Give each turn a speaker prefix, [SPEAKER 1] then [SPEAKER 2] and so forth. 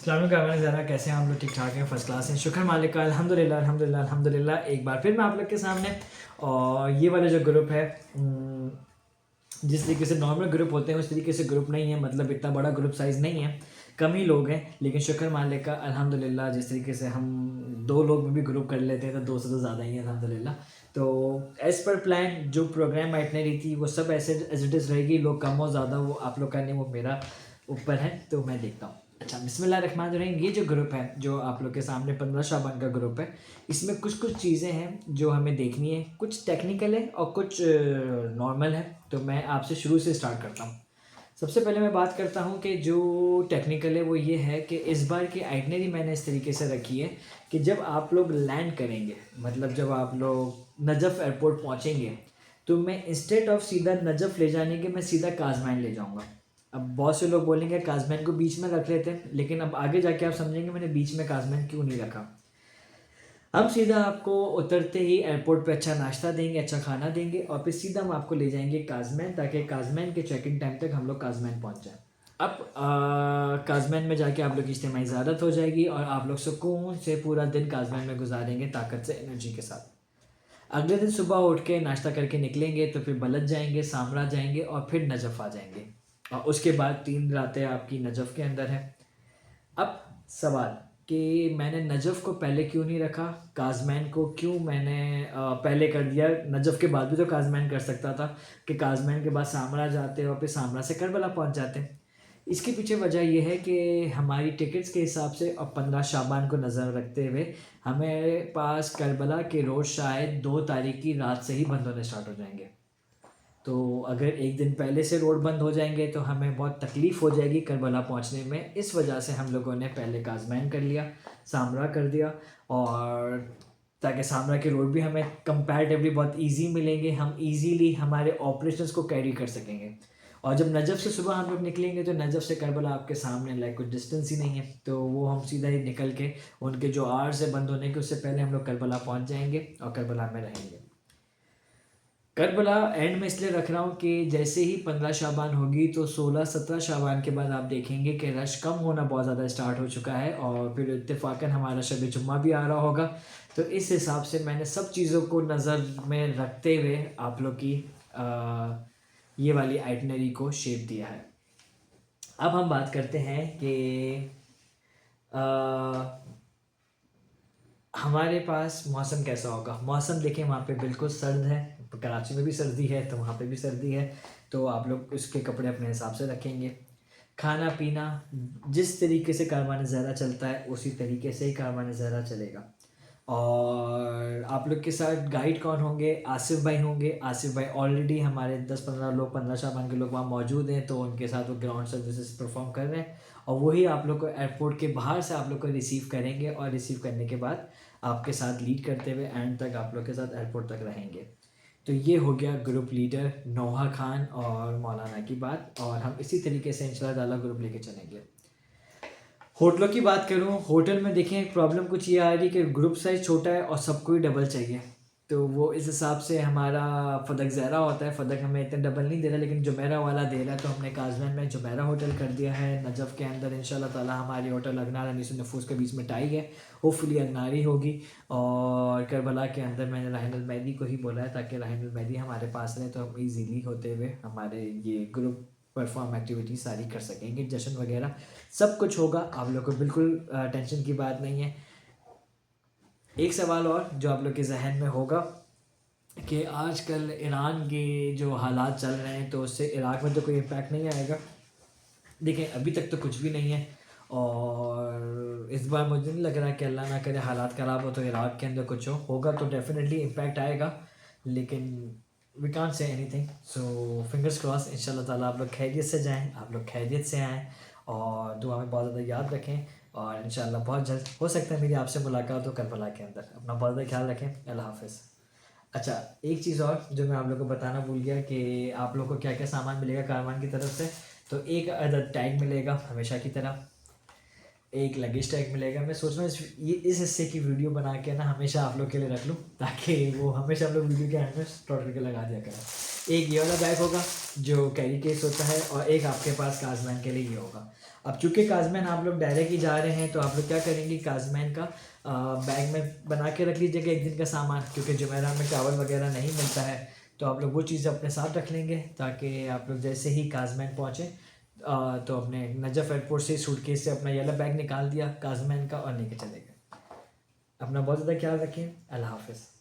[SPEAKER 1] अस्सलाम ज़रा कैसे हैं आप लोग? ठीक ठाक हैं, फर्स्ट क्लास हैं, शुक्र मालिक का, अल्हम्दुलिल्लाह अल्हम्दुलिल्लाह अल्हम्दुलिल्लाह। एक बार फिर मैं आप लोग के सामने। और ये वाला जो ग्रुप है, जिस तरीके से नॉर्मल ग्रुप होते हैं उस तरीके से ग्रुप नहीं है, मतलब इतना बड़ा ग्रुप साइज़ नहीं है, कम ही लोग हैं, लेकिन शुक्र मालिक का अल्हम्दुलिल्लाह। जिस तरीके से हम 2 लोग में भी ग्रुप कर लेते हैं तो 2 से तो ज़्यादा ही है अल्हम्दुलिल्लाह। तो एज़ पर प्लान जो प्रोग्राम आइटनरी थी वो सब ऐसे एज़ इट इज़ रहेगी, लोग कम हो ज़्यादा वो आप लोग का नहीं, वो मेरा ऊपर है, तो मैं देखता हूँ। अच्छा, बिस्मिल्लाहिर्रहमानिर्रहीम। ये जो ग्रुप है जो आप लोग के सामने 15 शाबान का ग्रुप है, इसमें कुछ कुछ चीज़ें हैं जो हमें देखनी है, कुछ टेक्निकल है और कुछ नॉर्मल है। तो मैं आपसे शुरू से स्टार्ट करता हूँ। सबसे पहले मैं बात करता हूँ कि जो टेक्निकल है वो ये है कि इस बार की आइटनरी मैंने इस तरीके से रखी है कि जब आप लोग लैंड करेंगे, मतलब जब आप लोग नजफ़ एयरपोर्ट पहुँचेंगे, तो मैं इंस्टेड ऑफ सीधा नजफ़ ले जाने के मैं सीधा काजमैन ले जाऊँगा। अब बहुत से लोग बोलेंगे काजमैन को बीच में रख लेते हैं, लेकिन अब आगे जाके आप समझेंगे मैंने बीच में काजमैन क्यों नहीं रखा। हम सीधा आपको उतरते ही एयरपोर्ट पे अच्छा नाश्ता देंगे, अच्छा खाना देंगे और फिर सीधा हम आपको ले जाएंगे काजमैन, ताकि काजमैन के चेक इन टाइम तक हम लोग काजमैन पहुंच जाएं। अब काजमैन में जाके आप लोग की इज्तिमाई ज़ियारत हो जाएगी और आप लोग सुकून से पूरा दिन काजमैन में गुजारेंगे, ताकत से, एनर्जी के साथ। अगले दिन सुबह उठ के नाश्ता करके निकलेंगे तो फिर बलद जाएंगे, सामरा जाएंगे और फिर नजफ़ आ जाएंगे। और उसके बाद 3 रातें आपकी नजफ़ के अंदर है। अब सवाल कि मैंने नजफ़ को पहले क्यों नहीं रखा, काज़मैन को क्यों मैंने पहले कर दिया। नजफ़ के बाद भी तो काज़मैन कर सकता था कि काज़मैन के बाद सामरा जाते और फिर सामरा से करबला पहुंच जाते। इसके पीछे वजह यह है कि हमारी टिकट्स के हिसाब से और 15 शाबान को नज़र रखते हुए हमारे पास करबला के रोज़ शायद 2 तारीख की रात से ही बंद होने स्टार्ट हो जाएंगे। तो अगर एक दिन पहले से रोड बंद हो जाएंगे तो हमें बहुत तकलीफ़ हो जाएगी करबला पहुंचने में। इस वजह से हम लोगों ने पहले काज़मैन कर लिया, सामरा कर दिया, और ताकि सामरा के रोड भी हमें कंपैरेटिवली बहुत इजी मिलेंगे, हम इजीली हमारे ऑपरेशंस को कैरी कर सकेंगे। और जब नजफ़ से सुबह हम लोग निकलेंगे तो नजफ़ से करबला आपके सामने लाइक कुछ डिस्टेंस ही नहीं है, तो वो हम सीधा ही निकल के उनके जो आवर्स है बंद होने के उससे पहले हम लोग करबला पहुंच जाएंगे और करबला में रहेंगे। करबला एंड में इसलिए रख रहा हूँ कि जैसे ही 15 शाबान होगी तो 16-17 शाबान के बाद आप देखेंगे कि रश कम होना बहुत ज़्यादा स्टार्ट हो चुका है और फिर इत्तेफाकन हमारा शब जुम्मा भी आ रहा होगा। तो इस हिसाब से मैंने सब चीज़ों को नज़र में रखते हुए आप लोग की ये वाली आइटनरी को शेप दिया है। अब हम बात करते हैं कि हमारे पास मौसम कैसा होगा। मौसम देखें वहाँ पे बिल्कुल सर्द है, कराची में भी सर्दी है तो वहाँ पे भी सर्दी है, तो आप लोग उसके कपड़े अपने हिसाब से रखेंगे। खाना पीना जिस तरीके से कारवान ज़हरा चलता है उसी तरीके से ही कारवान ज़हरा चलेगा। और आप लोग के साथ गाइड कौन होंगे? आसिफ भाई होंगे। आसिफ भाई ऑलरेडी हमारे 10-15 लोग, 15 शाबान के लोग वहाँ मौजूद हैं, तो उनके साथ वो ग्राउंड सर्विसेज परफॉर्म कर रहे हैं और वही आप लोग को एयरपोर्ट के बाहर से आप लोग को रिसीव करेंगे और रिसीव करने के बाद आपके साथ लीड करते हुए एंड तक आप लोग के साथ एयरपोर्ट तक रहेंगे। तो ये हो गया ग्रुप लीडर नोहा खान और मौलाना की बात, और हम इसी तरीके से इंशाल्लाह ताला ग्रुप लेके चलेंगे। होटलों की बात करूँ, होटल में देखें प्रॉब्लम कुछ ये आ रही कि ग्रुप साइज़ छोटा है और सबको ही डबल चाहिए, तो वो इस हिसाब से हमारा फ़दक ज़हरा होता है। फ़दक हमें इतना डबल नहीं दे रहा, लेकिन जुमेरा वाला दे रहा है, तो हमने काज़मैन में जुमेरा होटल कर दिया है। नजफ़ के अंदर इंशाल्लाह ताला हमारी होटल अगनार अनीस नफूस के बीच में टाई है, होपफुली अगनारी होगी। और करबला के अंदर मैंने राहिनुल मेहदी को ही बोला है ताकि राहिनुल मेहदी हमारे पास रहे, तो हम ईजीली होते हुए हमारे ये ग्रुप परफॉर्म एक्टिविटी सारी कर सकेंगे। जश्न वगैरह सब कुछ होगा, आप लोग को बिल्कुल टेंशन की बात नहीं है। एक सवाल और जो आप लोग के जहन में होगा कि आजकल ईरान के जो हालात चल रहे हैं तो उससे इराक़ में तो कोई इम्पैक्ट नहीं आएगा। देखिए अभी तक तो कुछ भी नहीं है, और इस बार मुझे नहीं लग रहा कि अल्लाह ना करे हालात ख़राब हो तो इराक़ के अंदर कुछ होगा तो डेफिनेटली इम्पैक्ट आएगा, लेकिन we can't say anything. So fingers cross, इंशाल्लाह ताला आप लोग खैरियत से जाएं, आप लोग खैरियत से आएँ और दुआ में बहुत ज़्यादा याद रखें। और इंशाल्लाह बहुत जल्द हो सकता है मेरी आपसे मुलाकात हो करबला के अंदर। अपना बहुत ज़्यादा ख्याल रखें। अल्लाह हाफ़िज़। अच्छा, एक चीज़ और जो मैं आप लोगों को बताना भूल गया कि आप लोगों को क्या क्या सामान मिलेगा कारवान की तरफ से। तो एक अदद टैग मिलेगा हमेशा की तरह, एक लगेज टैग मिलेगा। मैं सोच रहा हूँ इस हिस्से की वीडियो बना के ना हमेशा आप लोग के लिए रख लूँ, ताकि वो हमेशा आप लोग वीडियो के एंड में स्टॉप करके लगा दिया करें। एक ये वाला बैग होगा जो कैरी केस होता है, और एक आपके पास काजमैन के लिए ये होगा। अब चूँकि काजमैन आप लोग डायरेक्ट ही जा रहे हैं तो आप लोग क्या करेंगे, काजमैन का बैग में बना के रख लीजिएगा एक दिन का सामान, क्योंकि जुमेरात में टावल वगैरह नहीं मिलता है, तो आप लोग वो चीज़ अपने साथ रख लेंगे ताकि आप लोग जैसे ही काजमैन पहुँचे तो अपने नजफ़ एयरपोर्ट से सूटकेस से अपना येलो बैग निकाल दिया काजमैन का और लेके चले गए। अपना बहुत ज़्यादा ख्याल रखें। अल्लाह हाफ़िज़।